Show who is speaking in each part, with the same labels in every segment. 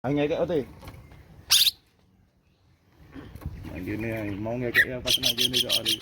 Speaker 1: Ngekek ote. Nang gini mau ngekek ya pas nang gini soalnya.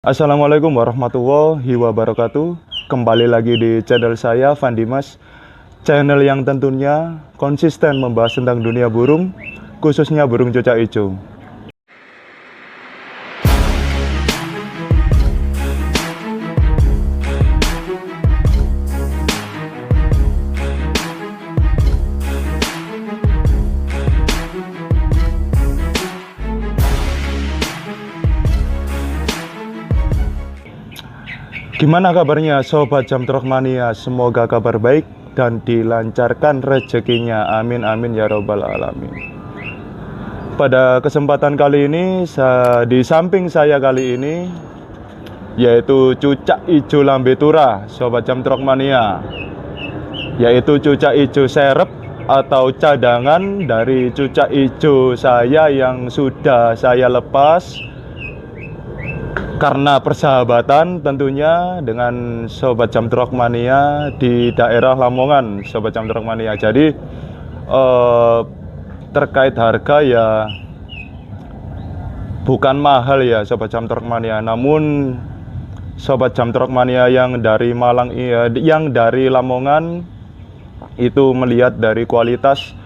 Speaker 1: Assalamualaikum warahmatullahi wabarakatuh. Kembali lagi di channel saya Van Dimas, channel yang tentunya konsisten membahas tentang dunia burung, khususnya burung cucak hijau. Gimana kabarnya Sobat Jamtrok Mania? Semoga kabar baik dan dilancarkan rezekinya. Amin amin ya robbal alamin. Pada kesempatan kali ini, di samping saya kali ini yaitu cucak hijau lambetura, Sobat Jamtrok Mania, yaitu cucak hijau serep atau cadangan dari cucak hijau saya yang sudah saya lepas karena persahabatan tentunya dengan Sobat Jamtrok Mania di daerah Lamongan, Sobat Jamtrok Mania. Jadi terkait harga ya bukan mahal ya Sobat Jamtrok Mania, namun Sobat Jamtrok Mania yang dari Malang, yang dari Lamongan itu melihat dari kualitas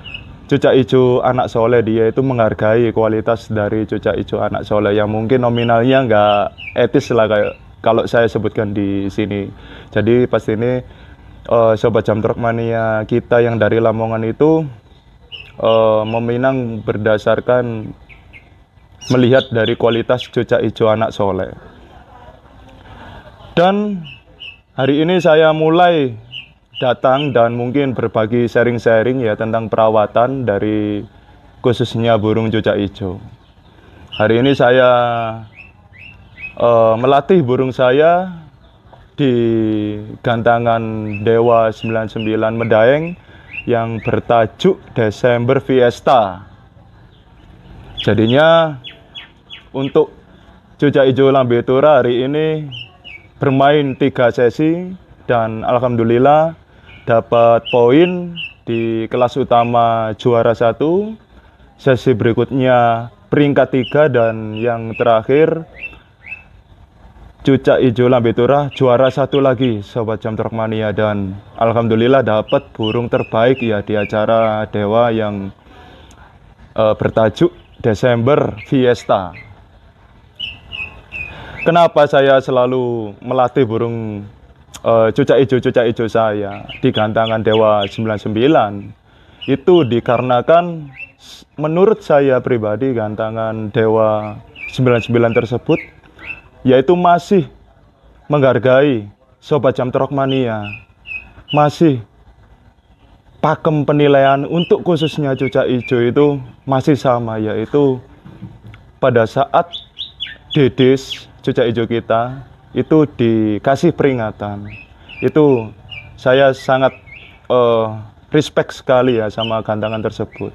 Speaker 1: cucak hijau anak soleh, dia itu menghargai kualitas dari cucak hijau anak soleh yang mungkin nominalnya nggak etis lah kayak kalau saya sebutkan di sini. Jadi pas ini Sobat Jamtrok Mania kita yang dari Lamongan itu meminang berdasarkan melihat dari kualitas cucak hijau anak soleh. Dan hari ini saya mulai datang dan mungkin berbagi sharing-sharing ya tentang perawatan dari khususnya burung cucak hijau. Hari ini saya melatih burung saya di gantangan Dewa 99 Medaeng yang bertajuk Desember Fiesta. Jadinya untuk cucak hijau lambetura hari ini bermain 3 sesi dan alhamdulillah dapat poin di kelas utama juara 1, sesi berikutnya peringkat 3, dan yang terakhir cucak hijau lambetura juara 1 lagi Sobat Jamtrok Mania. Dan alhamdulillah dapat burung terbaik ya di acara Dewa yang bertajuk Desember Fiesta. Kenapa saya selalu melatih burung cucak hijau saya di gantangan Dewa 99? Itu dikarenakan menurut saya pribadi gantangan Dewa 99 tersebut yaitu masih menghargai Sobat Jamtrok Mania, masih pakem penilaian untuk khususnya cucak hijau itu masih sama, yaitu pada saat dedis cucak hijau kita itu dikasih peringatan, itu saya sangat respect sekali ya sama gantangan tersebut.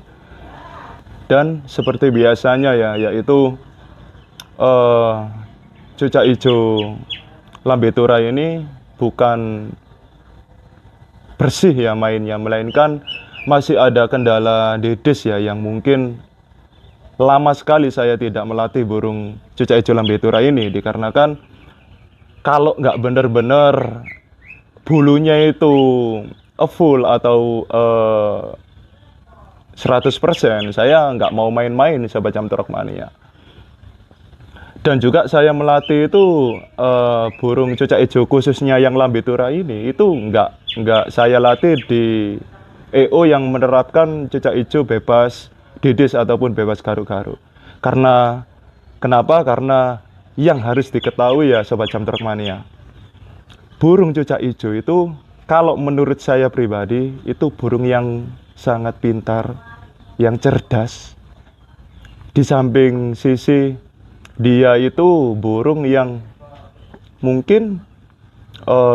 Speaker 1: Dan seperti biasanya ya, yaitu cucak hijau lambe tura ini bukan bersih ya mainnya, melainkan masih ada kendala dedis ya, yang mungkin lama sekali saya tidak melatih burung cucak hijau lambe tura ini, dikarenakan kalau nggak benar-benar bulunya itu full atau 100%, saya nggak mau main-main Sobat Jam Trok Mania. Dan juga saya melatih itu burung cucak hijau khususnya yang lambe tura ini itu nggak saya latih di EO yang menerapkan cucak hijau bebas didis ataupun bebas garuk-garuk. Kenapa? Karena yang harus diketahui ya Sobat Jam Trok Mania, burung cucak hijau itu kalau menurut saya pribadi itu burung yang sangat pintar, yang cerdas. Di samping sisi dia itu burung yang mungkin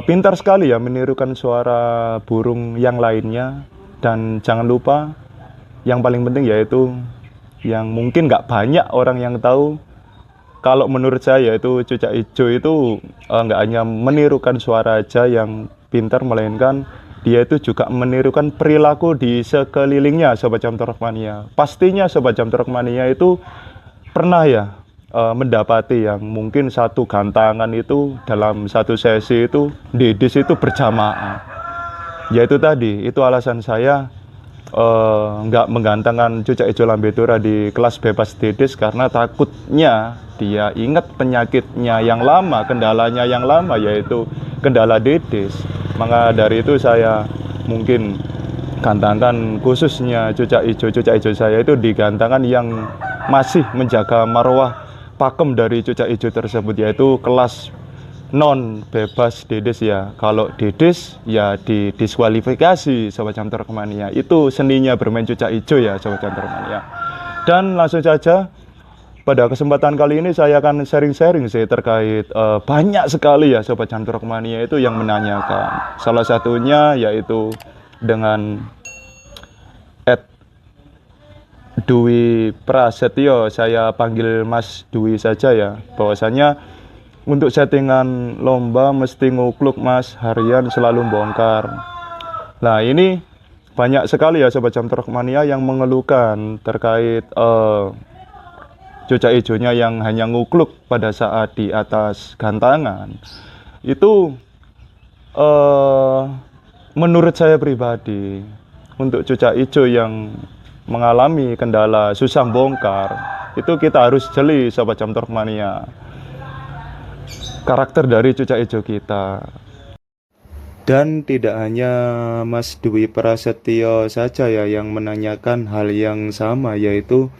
Speaker 1: pintar sekali ya menirukan suara burung yang lainnya. Dan jangan lupa yang paling penting yaitu yang mungkin nggak banyak orang yang tahu, kalau menurut saya itu cucak hijau itu nggak hanya menirukan suara aja yang pintar, melainkan dia itu juga menirukan perilaku di sekelilingnya Sobat Jam Trok Mania. Pastinya Sobat Jam Trok Mania itu pernah ya mendapati yang mungkin satu gantangan itu dalam satu sesi itu didis itu berjamaah. Yaitu tadi, itu alasan saya nggak menggantangkan cucak hijau lambe tura di kelas bebas didis, karena takutnya dia ingat penyakitnya yang lama, kendalanya yang lama, yaitu kendala didis. Maka dari itu saya mungkin gantangkan khususnya cucak hijau saya itu digantangkan yang masih menjaga marwah pakem dari cucak hijau tersebut, yaitu kelas non bebas didis ya. Kalau didis ya didiskualifikasi Sobat Jam Trok Mania. Itu seninya bermain cucak hijau ya Sobat Jam Trok Mania. Dan langsung saja pada kesempatan kali ini saya akan sharing-sharing sih terkait banyak sekali ya Sobat Jam Trok Mania itu yang menanyakan. Salah satunya yaitu dengan Dwi Prasetyo, saya panggil Mas Dwi saja ya, bahwasanya untuk settingan lomba mesti ngukluk Mas, harian selalu bongkar. Nah ini banyak sekali ya Sobat Jam Trok Mania yang mengeluhkan terkait cucak hijaunya yang hanya ngukluk pada saat di atas gantangan. Itu menurut saya pribadi, untuk cucak hijau yang mengalami kendala susah bongkar, itu kita harus jeli Sobat Jam Trok Mania karakter dari cucak hijau kita. Dan tidak hanya Mas Dwi Prasetyo saja ya yang menanyakan hal yang sama, yaitu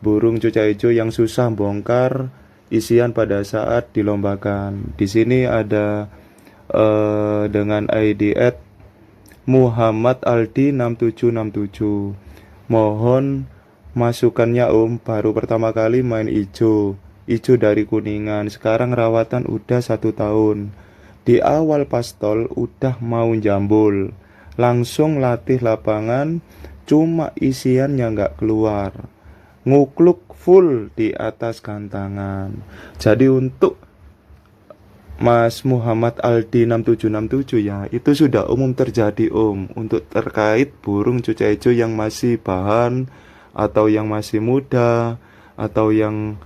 Speaker 1: burung cucak hijau yang susah bongkar isian pada saat dilombakan. Di sini ada dengan ID Muhammad Aldi 6767. Mohon masukannya Om, baru pertama kali main hijau dari Kuningan, sekarang rawatan udah 1 tahun. Di awal pastol udah mau jambul, langsung latih lapangan, cuma isiannya nggak keluar, ngukluk full di atas gantangan. Jadi untuk Mas Muhammad Aldi 6767 ya, itu sudah umum terjadi Om, untuk terkait burung cucak hijau yang masih bahan, atau yang masih muda, atau yang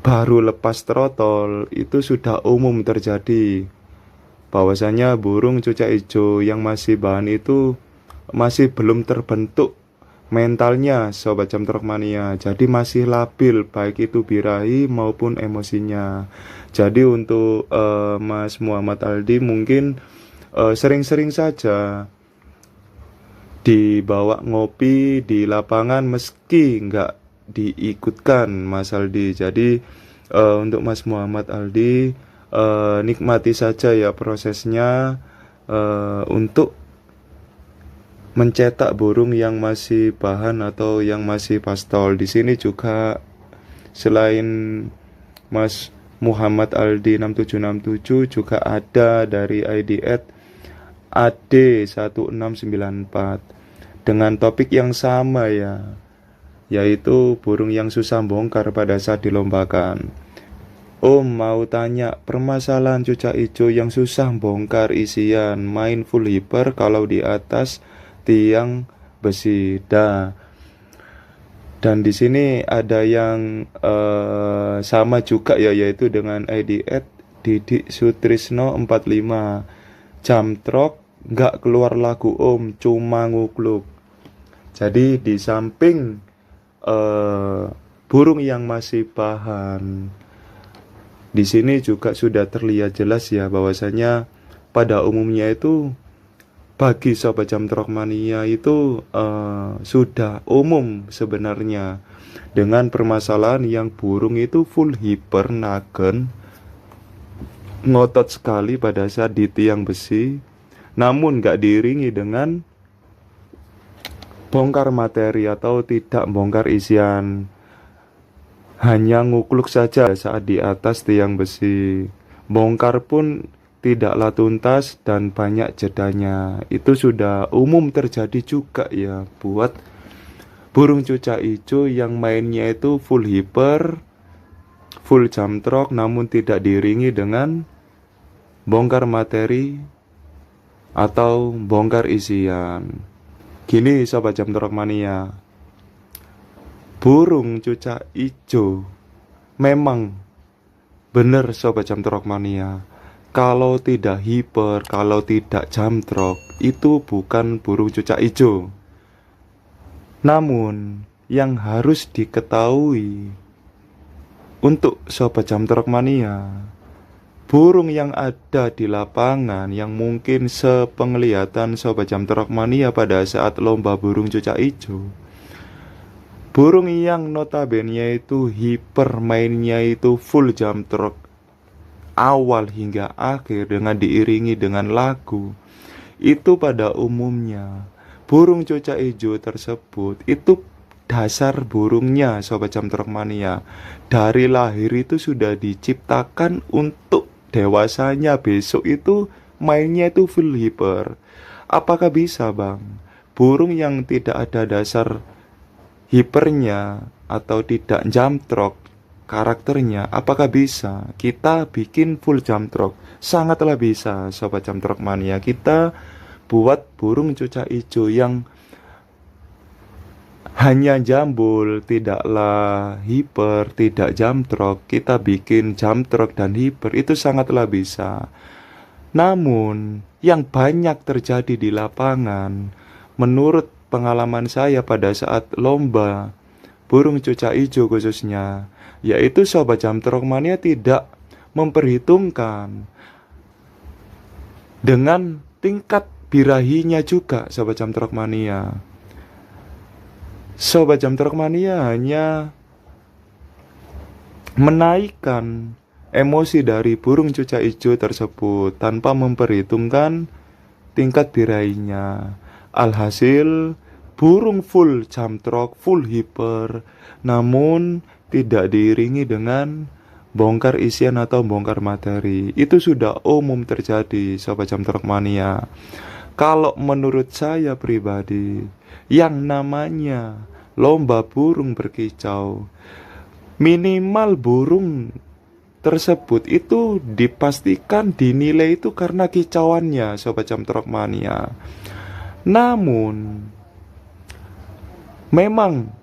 Speaker 1: baru lepas trotol, itu sudah umum terjadi. Bahwasanya burung cucak hijau yang masih bahan itu masih belum terbentuk mentalnya Sobat Jam Trok Mania, jadi masih labil baik itu birahi maupun emosinya. Jadi untuk Mas Muhammad Aldi mungkin sering-sering saja dibawa ngopi di lapangan meski nggak diikutkan Mas Aldi. Jadi untuk Mas Muhammad Aldi nikmati saja ya prosesnya untuk mencetak burung yang masih bahan atau yang masih pastol. Di sini juga selain Mas Muhammad Aldi 6767 juga ada dari ID AD1694 dengan topik yang sama ya, yaitu burung yang susah bongkar pada saat dilombakan. Om mau tanya permasalahan cucak ijo yang susah bongkar isian main full hiper kalau di atas tiang besi. Dan di sini ada yang sama juga ya, yaitu dengan ID Didik Sutrisno 45. Jamtrok nggak keluar lagu Om, cuma ngukluk. Jadi di samping burung yang masih bahan, di sini juga sudah terlihat jelas ya bahwasanya pada umumnya itu bagi Sobat Jamtrok Mania itu sudah umum sebenarnya dengan permasalahan yang burung itu full hipernagen, ngotot sekali pada saat di tiang besi, namun nggak diiringi dengan bongkar materi atau tidak bongkar isian, hanya ngukluk saja saat di atas tiang besi. Bongkar pun tidaklah tuntas dan banyak jedanya. Itu sudah umum terjadi juga ya buat burung cucak ijo yang mainnya itu full hiper, full jamtrok, namun tidak diiringi dengan bongkar materi atau bongkar isian. Gini Sobat Jamtrok Mania, burung cucak ijo memang bener Sobat Jamtrok Mania, kalau tidak hiper, kalau tidak jamtrok, itu bukan burung cucak ijo. Namun yang harus diketahui untuk Sobat Jamtrok Mania, burung yang ada di lapangan yang mungkin sepenglihatan Sobat Jamtrok Mania pada saat lomba burung cucak ijo, burung yang notabene itu hiper, mainnya itu full jamtrok awal hingga akhir dengan diiringi dengan lagu, itu pada umumnya burung cucak ijo tersebut itu dasar burungnya Sobat Jamtrok Mania dari lahir itu sudah diciptakan untuk dewasanya besok itu mainnya itu full hiper. Apakah bisa Bang burung yang tidak ada dasar hipernya atau tidak jamtrok karakternya, apakah bisa kita bikin full jamtrok? Sangatlah bisa Sobat Jamtrok Mania. Kita buat burung cucak ijo yang hanya jambul, tidaklah hiper, tidak jamtrok, kita bikin jamtrok dan hiper, itu sangatlah bisa. Namun yang banyak terjadi di lapangan, menurut pengalaman saya pada saat lomba burung cucak ijo khususnya, yaitu Sobat Jamtrok Mania tidak memperhitungkan dengan tingkat birahinya juga Sobat Jamtrok Mania. Sobat Jamtrok Mania hanya menaikkan emosi dari burung cucak ijo tersebut tanpa memperhitungkan tingkat birahinya. Alhasil burung full jamtrok, full hiper, namun tidak diiringi dengan bongkar isian atau bongkar materi. Itu sudah umum terjadi Sobat Jamtrok Mania. Kalau menurut saya pribadi, yang namanya lomba burung berkicau, minimal burung tersebut itu dipastikan dinilai itu karena kicauannya Sobat Jamtrok Mania. Namun memang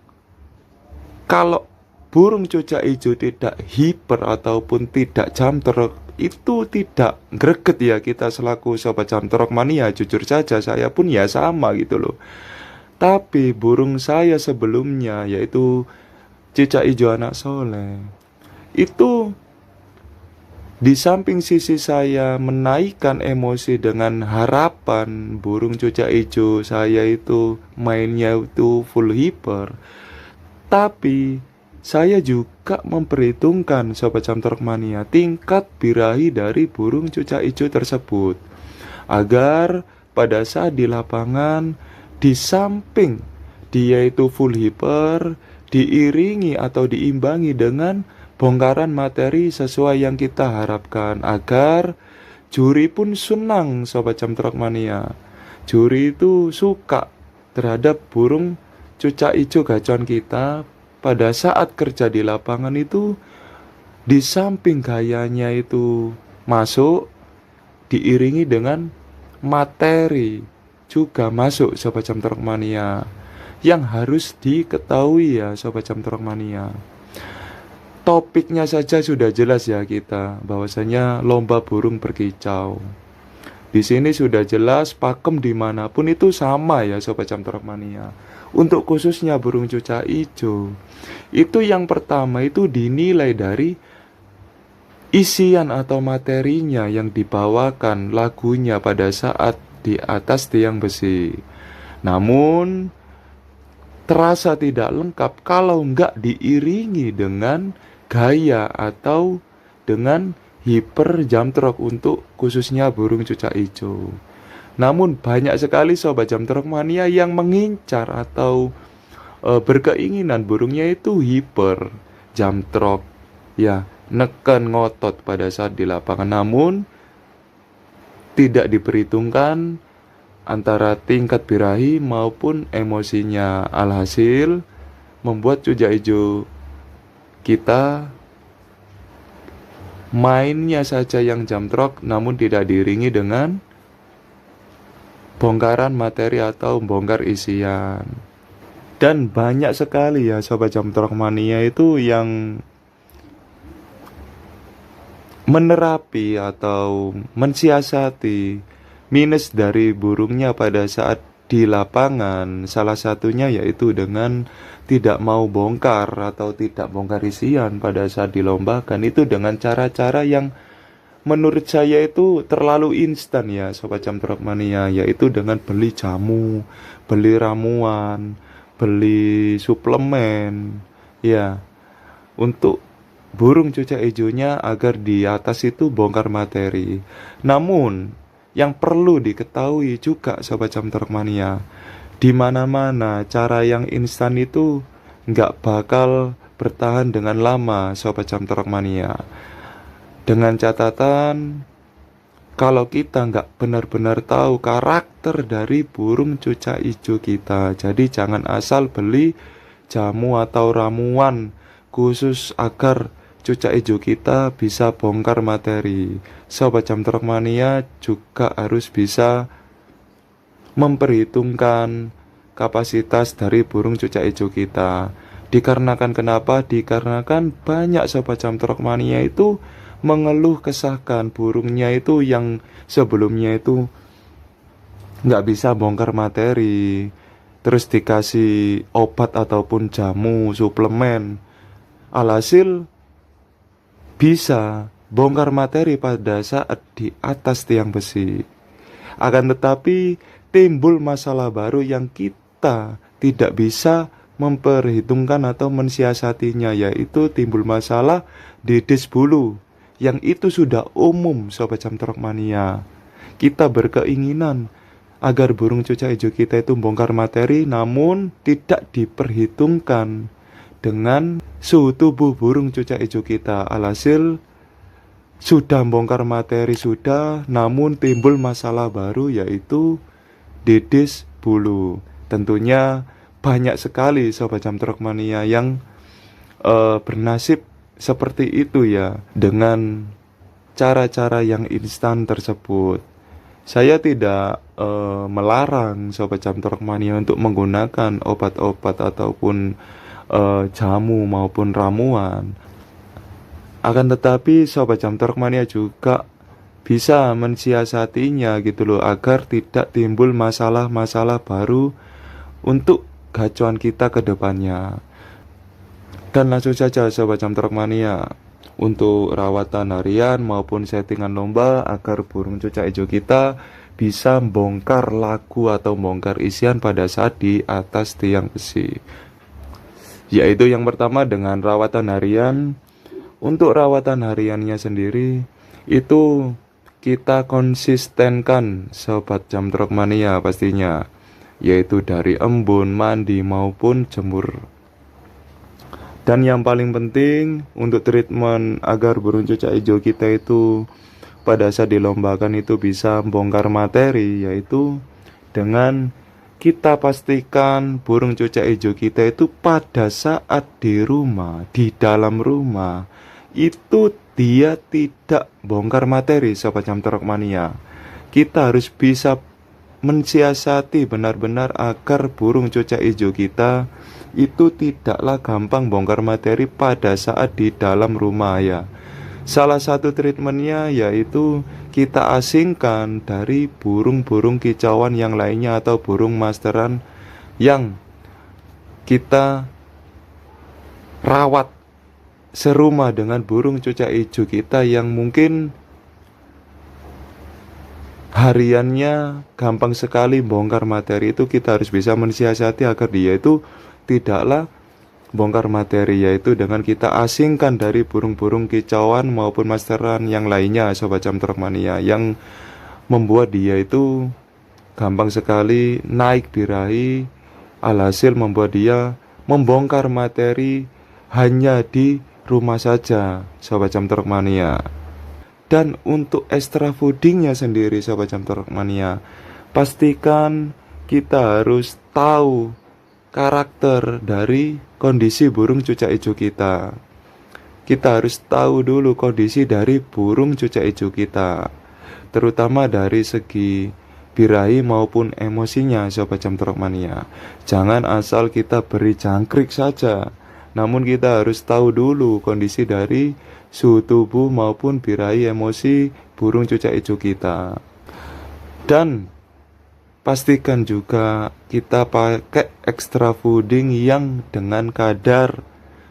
Speaker 1: kalau burung cucak ijo tidak hiper ataupun tidak jamtrok, itu tidak greget ya kita selaku Sobat Jamtrok Mania. Jujur saja saya pun ya sama gitu loh. Tapi burung saya sebelumnya yaitu cucak ijo anak soleh, itu di samping sisi saya menaikkan emosi dengan harapan burung cucak ijo saya itu mainnya itu full hiper, tapi saya juga memperhitungkan Sobat Jamtrok Mania tingkat birahi dari burung cucak ijo tersebut, agar pada saat di lapangan, di samping dia itu full hiper, diiringi atau diimbangi dengan bongkaran materi sesuai yang kita harapkan, agar juri pun senang Sobat Jamtrok Mania. Juri itu suka terhadap burung cucak ijo gacon kita pada saat kerja di lapangan itu
Speaker 2: Di samping gayanya itu masuk, diiringi dengan materi juga masuk Sobat Jam Trok Mania, yang harus diketahui ya Sobat Jam Trok Mania. Topiknya saja sudah jelas ya kita, bahwasanya lomba burung berkicau. Di sini sudah jelas, pakem dimanapun itu sama ya Sobat Jam Trok Mania. Untuk khususnya burung cuca ijo, itu yang pertama itu dinilai dari isian atau materinya yang dibawakan lagunya pada saat di atas tiang besi. Namun terasa tidak lengkap kalau nggak diiringi dengan gaya atau dengan hiper jam trok untuk khususnya burung cuca ijo. Namun banyak sekali Sobat Jam Trok Mania yang mengincar atau berkeinginan burungnya itu hiper jam trok, ya neken ngotot pada saat di lapangan, namun tidak diperhitungkan antara tingkat birahi maupun emosinya, alhasil membuat cuca ijo kita mainnya saja yang jam trok namun tidak diiringi dengan bongkaran materi atau bongkar isian. Dan banyak sekali ya Sobat Jam Trok Mania itu yang menerapi atau mensiasati minus dari burungnya pada saat di lapangan. Salah satunya yaitu dengan tidak mau bongkar atau tidak bongkar isian pada saat dilombakan, itu dengan cara-cara yang menurut saya itu terlalu instan ya Sobat Jam Trok Mania, yaitu dengan beli jamu, beli ramuan, beli suplemen ya, untuk burung cuca ijonya agar di atas itu bongkar materi. Namun yang perlu diketahui juga Sobat Jam Trok Mania, di mana-mana cara yang instan itu nggak bakal bertahan dengan lama Sobat Jam Trok Mania. Dengan catatan, kalau kita nggak benar-benar tahu karakter dari burung cuca ijo kita, jadi jangan asal beli jamu atau ramuan khusus agar cuca ijo kita bisa bongkar materi. Sobat Jam Trok Mania juga harus bisa memperhitungkan kapasitas dari burung cuca ijo kita. Dikarenakan kenapa? Dikarenakan banyak Sobat Jam Trok Mania itu mengeluh kesahkan burungnya itu yang sebelumnya itu nggak bisa bongkar materi, terus dikasih obat ataupun jamu, suplemen, alhasil bisa bongkar materi pada saat di atas tiang besi. Akan tetapi timbul masalah baru yang kita tidak bisa memperhitungkan atau mensiasatinya, yaitu timbul masalah didis bulu, yang itu sudah umum Sobat Jam Trok Mania. Kita berkeinginan agar burung cuca ijo kita itu bongkar materi, namun tidak diperhitungkan dengan suhu tubuh burung cuca ijo kita. Alhasil sudah bongkar materi sudah, namun timbul masalah baru yaitu didis bulu. Tentunya banyak sekali Sobat Jam Trok Mania yang bernasib seperti itu ya, dengan cara-cara yang instan tersebut. Saya tidak melarang Sobat Jam Trok Mania untuk menggunakan obat-obat ataupun jamu maupun ramuan. Akan tetapi Sobat Jam Trok Mania juga bisa mensiasatinya gitu loh, agar tidak timbul masalah-masalah baru untuk gacuan kita ke depannya. Dan langsung saja Sobat Jam Trok Mania, untuk rawatan harian maupun settingan lomba agar burung cuca ijo kita bisa bongkar lagu atau bongkar isian pada saat di atas tiang besi. Yaitu yang pertama dengan rawatan harian. Untuk rawatan hariannya sendiri itu kita konsistenkan Sobat Jam Trok Mania pastinya, yaitu dari embun, mandi maupun jemur. Dan yang paling penting untuk treatment agar burung cuca ijo kita itu pada saat dilombakan itu bisa bongkar materi, yaitu dengan kita pastikan burung cuca ijo kita itu pada saat di rumah, di dalam rumah, itu dia tidak bongkar materi, Sobat Jam Trok Mania. Kita harus bisa mensiasati benar-benar agar burung cucak hijau kita itu tidaklah gampang bongkar materi pada saat di dalam rumah ya. Salah satu treatmentnya yaitu kita asingkan dari burung-burung kicauan yang lainnya atau burung masteran yang kita rawat serumah dengan burung cucak hijau kita yang mungkin hariannya gampang sekali bongkar materi. Itu kita harus bisa mensiasati agar dia itu tidaklah bongkar materi, yaitu dengan kita asingkan dari burung-burung kicauan maupun masteran yang lainnya, Sobat Jam Trok Mania, yang membuat dia itu gampang sekali naik birahi, alhasil membuat dia membongkar materi hanya di rumah saja, Sobat Jam Trok Mania. Dan untuk extra foodingnya sendiri, Sobat Jam Trok Mania, pastikan kita harus tahu karakter dari kondisi burung cucak hijau kita. Kita harus tahu dulu kondisi dari burung cucak hijau kita, terutama dari segi birahi maupun emosinya, Sobat Jam Trok Mania. Jangan asal kita beri jangkrik saja, namun kita harus tahu dulu kondisi dari suhu tubuh maupun birahi emosi burung cucak hijau kita. Dan pastikan juga kita pakai extra fooding yang dengan kadar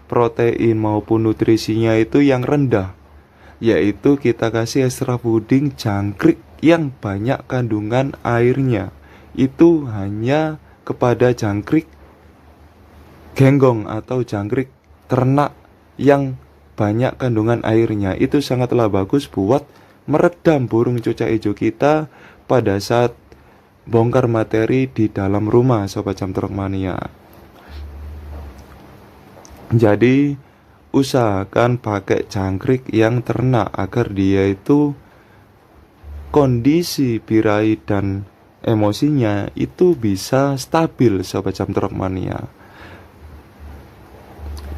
Speaker 2: protein maupun nutrisinya itu yang rendah, yaitu kita kasih extra fooding jangkrik yang banyak kandungan airnya. Itu hanya kepada jangkrik genggong atau jangkrik ternak yang banyak kandungan airnya. Itu sangatlah bagus buat meredam burung cucak hijau kita pada saat bongkar materi di dalam rumah, Sobat Jam Trok Mania. Jadi usahakan pakai jangkrik yang ternak agar dia itu kondisi birahi dan emosinya itu bisa stabil, Sobat Jam Trok Mania.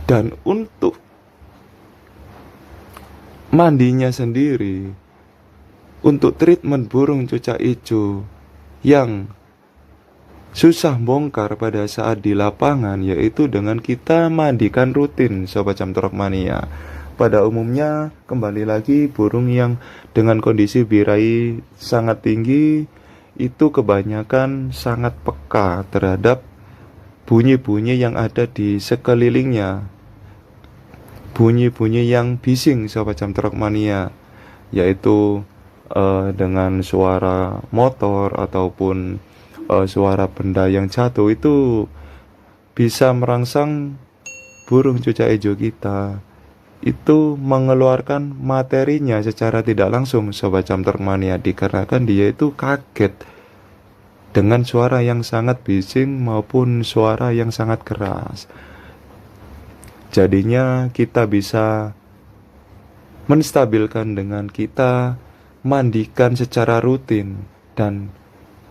Speaker 2: Dan untuk mandinya sendiri, untuk treatment burung cucak hijau yang susah bongkar pada saat di lapangan, yaitu dengan kita mandikan rutin, Sobat Jam Trok Mania. Pada umumnya, kembali lagi, burung yang dengan kondisi birahi sangat tinggi itu kebanyakan sangat peka terhadap bunyi-bunyi yang ada di sekelilingnya, bunyi-bunyi yang bising, Sobat Jam Trok Mania, yaitu dengan suara motor ataupun suara benda yang jatuh, itu bisa merangsang burung cucak hijau kita itu mengeluarkan materinya secara tidak langsung, Sobat Jam Trok Mania, dikarenakan dia itu kaget dengan suara yang sangat bising maupun suara yang sangat keras. Jadinya kita bisa menstabilkan dengan kita mandikan secara rutin, dan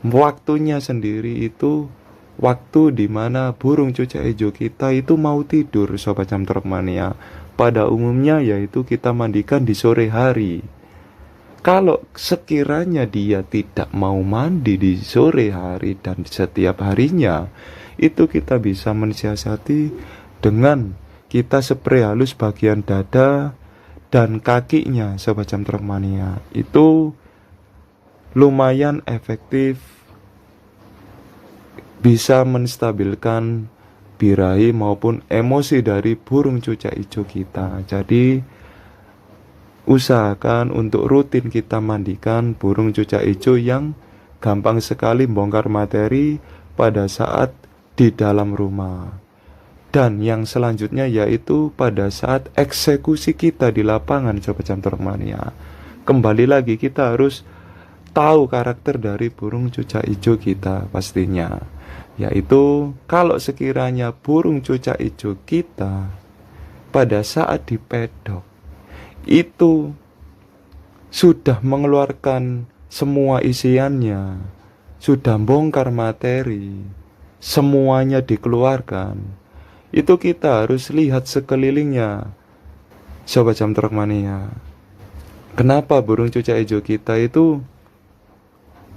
Speaker 2: waktunya sendiri itu waktu dimana burung cucak hijau kita itu mau tidur, Sobat Jam Trok Mania. Pada umumnya yaitu kita mandikan di sore hari. Kalau sekiranya dia tidak mau mandi di sore hari dan setiap harinya, itu kita bisa mensiasati dengan kita spray halus bagian dada dan kakinya, Sobat Jam Trok Mania. Itu lumayan efektif, bisa menstabilkan birahi maupun emosi dari burung cucak hijau kita. Jadi usahakan untuk rutin kita mandikan burung cucak hijau yang gampang sekali bongkar materi pada saat di dalam rumah. Dan yang selanjutnya yaitu pada saat eksekusi kita di lapangan, Sobat Jam Trok Mania. Kembali lagi kita harus tahu karakter dari burung cucak hijau kita pastinya, yaitu kalau sekiranya burung cucak hijau kita pada saat di pedok itu sudah mengeluarkan semua isiannya, sudah bongkar materi, semuanya dikeluarkan, itu kita harus lihat sekelilingnya. Sobat Jam Truk Mania. Kenapa burung cucak hijau kita itu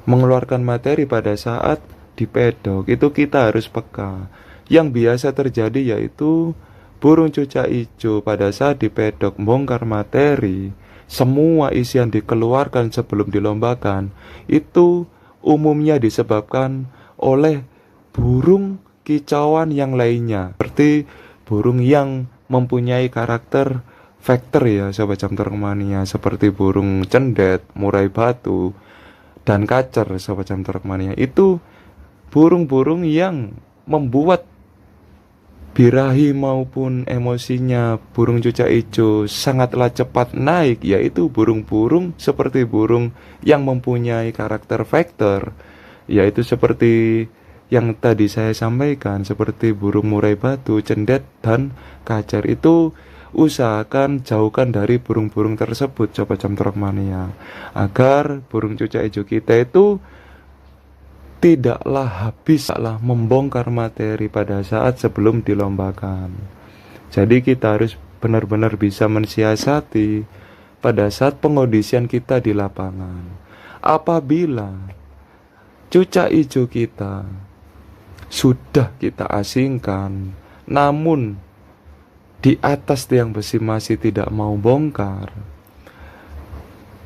Speaker 2: mengeluarkan materi pada saat di pedok? Itu kita harus peka. Yang biasa terjadi yaitu burung cucak hijau pada saat di pedok bongkar materi, semua isi yang dikeluarkan sebelum dilombakan itu umumnya disebabkan oleh burung kicauan yang lainnya, seperti burung yang mempunyai karakter vektor ya Sobat Jam Truk Mania, seperti burung cendet, murai batu, dan kacer Sobat Jam Truk Mania. Itu burung-burung yang membuat birahi maupun emosinya burung cucak hijau sangatlah cepat naik, yaitu burung-burung seperti burung yang mempunyai karakter vektor, yaitu seperti yang tadi saya sampaikan, seperti burung murai batu, cendet, dan kacer. Itu usahakan jauhkan dari burung-burung tersebut Sobat Jam Truk Mania, agar burung cucak hijau kita itu tidaklah membongkar materi pada saat sebelum dilombakan. Jadi kita harus benar-benar bisa mensiasati pada saat pengondisian kita di lapangan. Apabila cucak hijau kita sudah kita asingkan, namun di atas tiang besi masih tidak mau bongkar,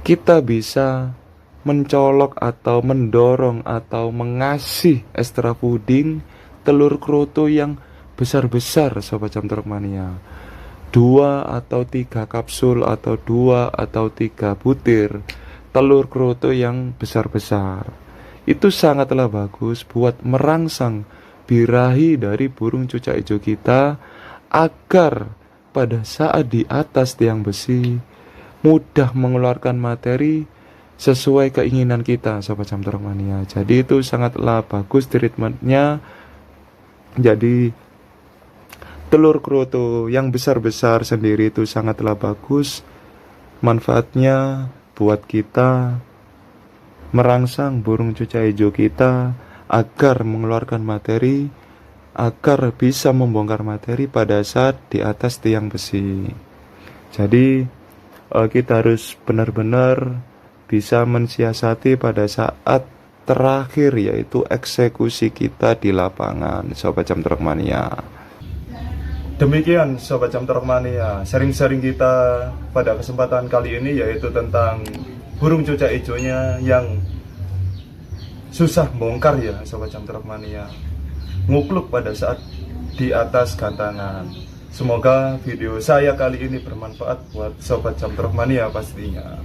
Speaker 2: kita bisa mencolok atau mendorong atau mengasih extra fooding telur kroto yang besar-besar Sobat Jam Truk Mania, 2 atau 3 kapsul atau 2 atau 3 butir telur kroto yang besar-besar. Itu sangatlah bagus buat merangsang birahi dari burung cucak hijau kita, agar pada saat di atas tiang besi mudah mengeluarkan materi sesuai keinginan kita Sobat Jam Truk Mania. Jadi itu sangatlah bagus treatmentnya. Jadi telur kroto yang besar-besar sendiri itu sangatlah bagus manfaatnya buat kita merangsang burung cucak hijau kita agar mengeluarkan materi, agar bisa membongkar materi pada saat di atas tiang besi. Jadi kita harus benar-benar bisa mensiasati pada saat terakhir, yaitu eksekusi kita di lapangan Sobat Jam Truk Mania.
Speaker 1: Demikian Sobat Jam Truk Mania, sharing-sharing kita pada kesempatan kali ini, yaitu tentang burung cucak hijaunya yang susah bongkar ya Sobat Jam Truk Mania, ngukluk pada saat di atas gantangan. Semoga video saya kali ini bermanfaat buat Sobat Jam Truk Mania pastinya.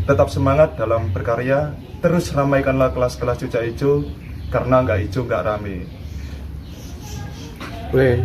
Speaker 1: Tetap semangat dalam berkarya, terus ramaikanlah kelas-kelas cucak hijau, karena nggak hijau nggak rame.
Speaker 2: Weh.